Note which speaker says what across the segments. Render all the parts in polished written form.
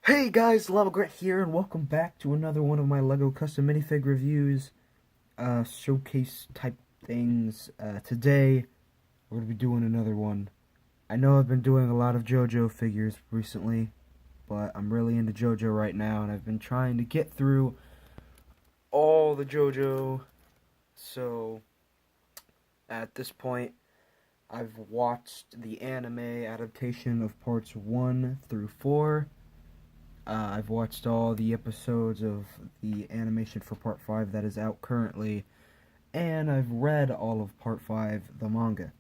Speaker 1: Hey guys, Lava Grant here, and welcome back to another one of my Lego custom minifig reviews, showcase type things. Today, we're going to be doing another one. I know I've been doing a lot of Jojo figures recently, but I'm really into Jojo right now, and I've been trying to get through all the Jojo, so at this point, I've watched the anime adaptation of parts 1 through 4. I've watched all the episodes of the animation for Part 5 that is out currently, and I've read all of Part 5, the manga.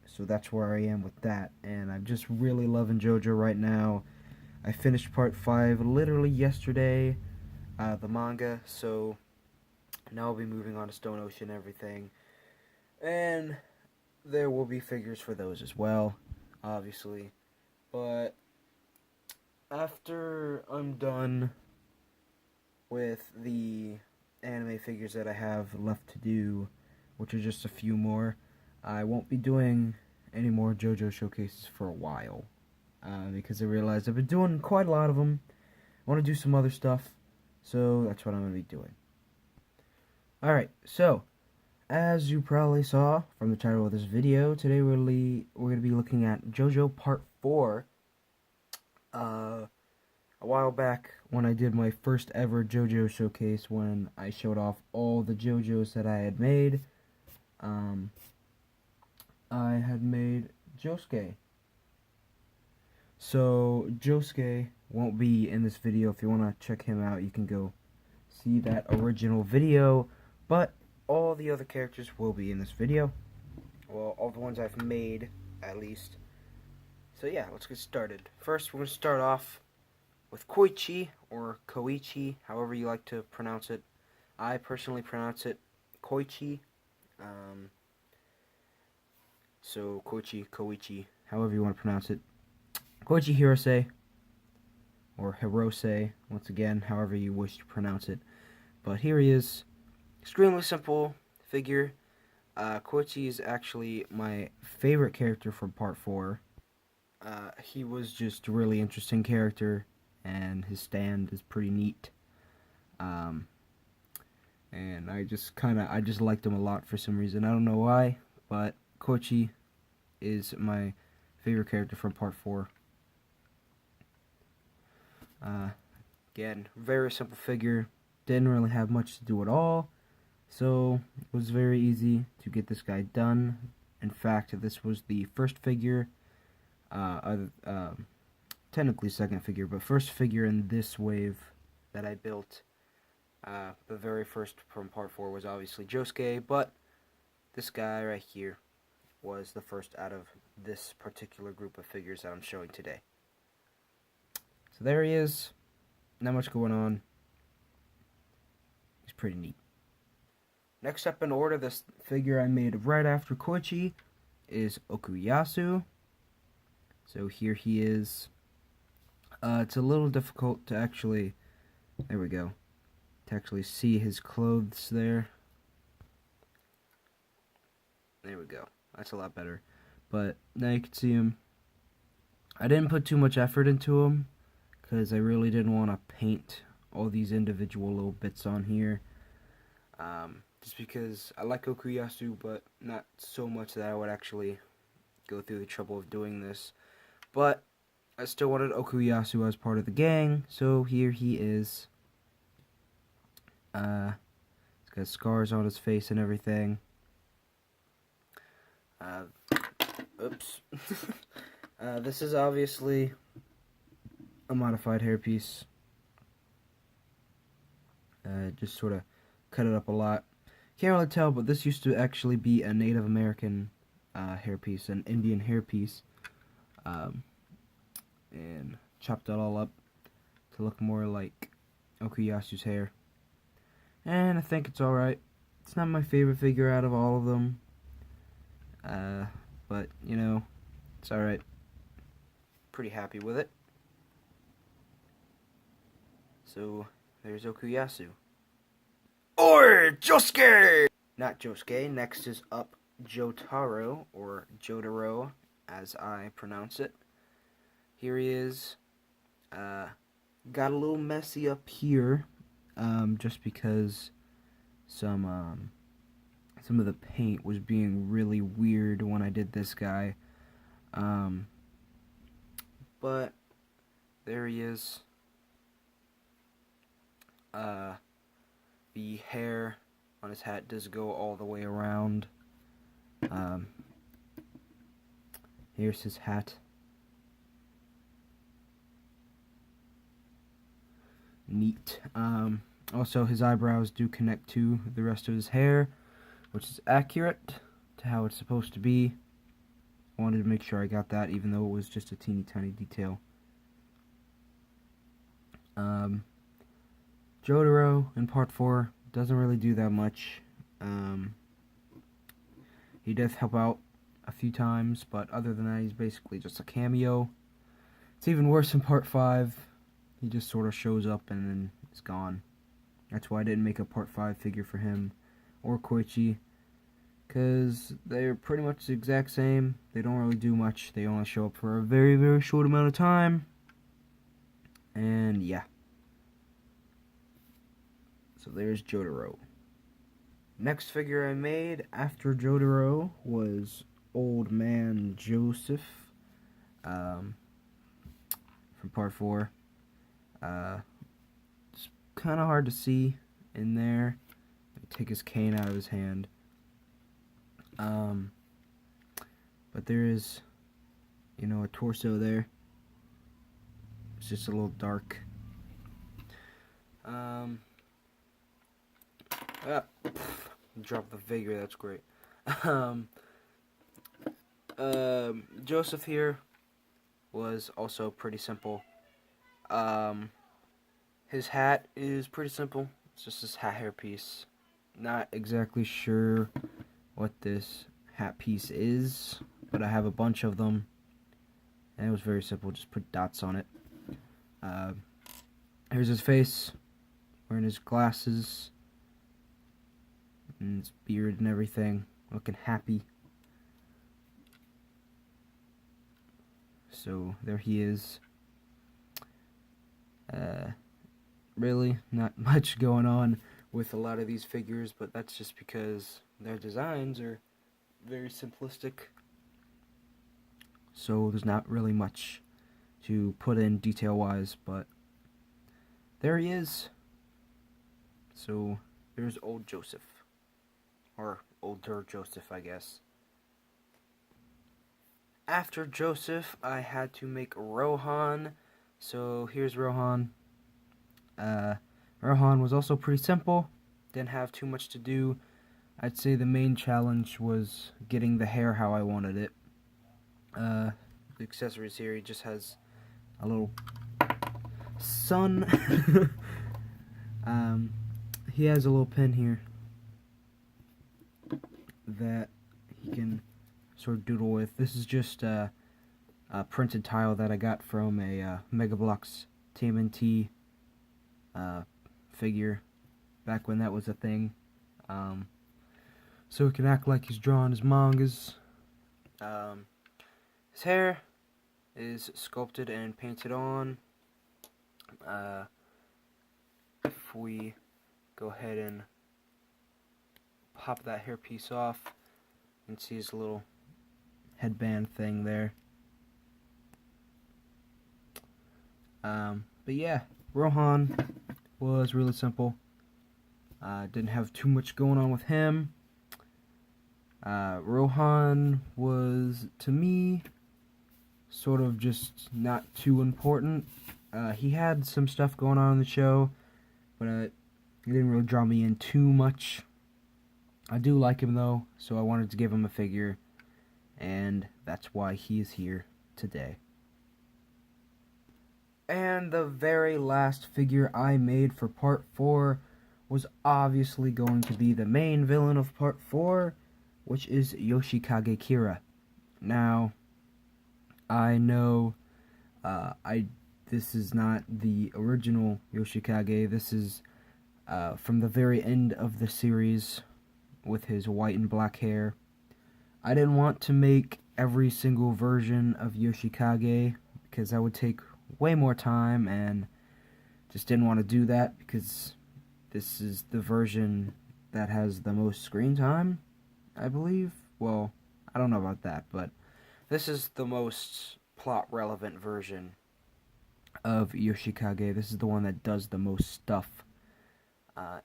Speaker 1: So that's where I am with that, and I'm just really loving JoJo right now. I finished Part 5 literally yesterday, the manga, so now I'll be moving on to Stone Ocean and everything. And there will be figures for those as well, obviously. But after I'm done with the anime figures that I have left to do, which are just a few more, I won't be doing any more JoJo showcases for a while, because I realized I've been doing quite a lot of them. I want to do some other stuff, so that's what I'm going to be doing. Alright, so, as you probably saw from the title of this video, today we're going to be looking at JoJo Part 4. A while back, when I did my first ever JoJo showcase, when I showed off all the JoJos that I had made, I had made Josuke. So, Josuke won't be in this video. If you want to check him out, you can go see that original video, but all the other characters will be in this video. Well, all the ones I've made, at least. So yeah, let's get started. First, we're going to start off with Koichi, or Koichi, however you like to pronounce it. I personally pronounce it Koichi. So Koichi, however you want to pronounce it. Koichi Hirose, or Hirose, once again, however you wish to pronounce it. But here he is. Extremely simple figure. Koichi is actually my favorite character from Part 4. He was just a really interesting character, and his stand is pretty neat. And I just liked him a lot for some reason. I don't know why, but Koichi is my favorite character from Part 4. Again, very simple figure. Didn't really have much to do at all, so it was very easy to get this guy done. In fact, this was the first figure, technically second figure, but first figure in this wave that I built. The very first from Part 4 was obviously Josuke, but this guy right here was the first out of this particular group of figures that I'm showing today. So there he is. Not much going on. He's pretty neat. Next up in order, this figure I made right after Koichi is Okuyasu. So here he is. It's a little difficult to actually, there we go, to actually see his clothes there. There we go. That's a lot better. But now you can see him. I didn't put too much effort into him, because I really didn't want to paint all these individual little bits on here. Just because I like Okuyasu, but not so much that I would actually go through the trouble of doing this. But I still wanted Okuyasu as part of the gang, so here he is. He's got scars on his face and everything. Oops. This is obviously a modified hairpiece. Just sort of cut it up a lot. Can't really tell, but this used to actually be a Native American hairpiece, an Indian hairpiece. And chopped it all up to look more like Okuyasu's hair. And I think it's alright. It's not my favorite figure out of all of them. But, you know, it's alright. Pretty happy with it. So, there's Okuyasu. Or Josuke! Not Josuke. Next is up Jotaro, or Jotaro, as I pronounce it. Here he is. got a little messy up here, just because some of the paint was being really weird when I did this guy. But there he is. The hair on his hat does go all the way around. Here's his hat. Neat. Also, his eyebrows do connect to the rest of his hair, which is accurate to how it's supposed to be. I wanted to make sure I got that, even though it was just a teeny tiny detail. Jojo in part 4 doesn't really do that much. He does help out a few times, but other than that, he's basically just a cameo. It's even worse in part 5. He just sort of shows up and then is gone. That's why I didn't make a part 5 figure for him or Koichi, because they're pretty much the exact same. They don't really do much. They only show up for a very, very short amount of time. And yeah. So there's Jojo. Next figure I made after Jojo was Old Man Joseph, from part 4. It's kind of hard to see in there. Take his cane out of his hand. But there is, a torso there. It's just a little dark. Drop the figure, that's great. Joseph here was also pretty simple. His hat is pretty simple. It's just this hat hair piece. Not exactly sure what this hat piece is, but I have a bunch of them, and it was very simple. Just put dots on it. Here's his face, wearing his glasses, and his beard and everything, looking happy. So there he is. Really not much going on with a lot of these figures, but that's just because their designs are very simplistic. So there's not really much to put in detail-wise, but there he is. So there's old Joseph. Or older Joseph, I guess. After Joseph, I had to make Rohan. So here's Rohan. Rohan was also pretty simple. Didn't have too much to do. I'd say the main challenge was getting the hair how I wanted it. The accessories here, he just has a little sun. He has a little pin here that he can sort of doodle with. This is just a printed tile that I got from a Mega Bloks TMNT figure back when that was a thing. So it can act like he's drawing his mangas. His hair is sculpted and painted on. If we go ahead and pop that hair piece off, you can see his little headband thing there. But yeah, Rohan was really simple. Didn't have too much going on with him. Rohan was, to me, sort of just not too important. He had some stuff going on in the show, but it didn't really draw me in too much. I do like him though, so I wanted to give him a figure, and that's why he is here today. And the very last figure I made for part 4 was obviously going to be the main villain of part 4, which is Yoshikage Kira. Now, I know this is not the original Yoshikage. This is from the very end of the series with his white and black hair. I didn't want to make every single version of Yoshikage because that would take way more time, and just didn't want to do that because this is the version that has the most screen time, I believe. Well, I don't know about that, but this is the most plot relevant version of Yoshikage. This is the one that does the most stuff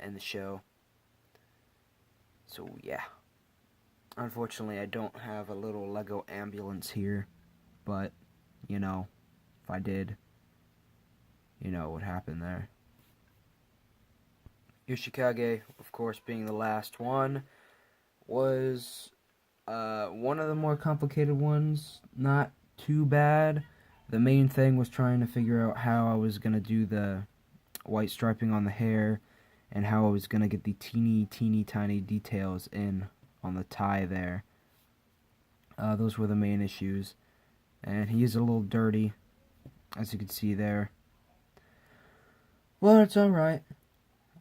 Speaker 1: in the show. So yeah. Unfortunately, I don't have a little Lego ambulance here, but, you know, if I did, you know what happened there. Yoshikage, of course, being the last one, was one of the more complicated ones. Not too bad. The main thing was trying to figure out how I was going to do the white striping on the hair and how I was going to get the teeny tiny details in on the tie there. Those were the main issues. And he is a little dirty, as you can see there. Well, it's alright.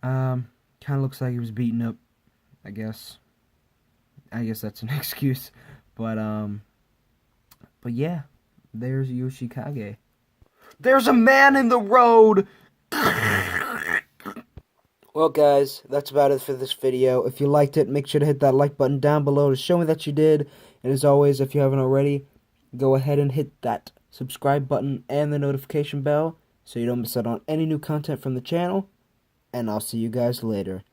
Speaker 1: Kind of looks like he was beaten up, I guess. I guess that's an excuse. But yeah, there's Yoshikage. There's a man in the road! Well, guys, that's about it for this video. If you liked it, make sure to hit that like button down below to show me that you did. And as always, if you haven't already, go ahead and hit that subscribe button and the notification bell so you don't miss out on any new content from the channel. And I'll see you guys later.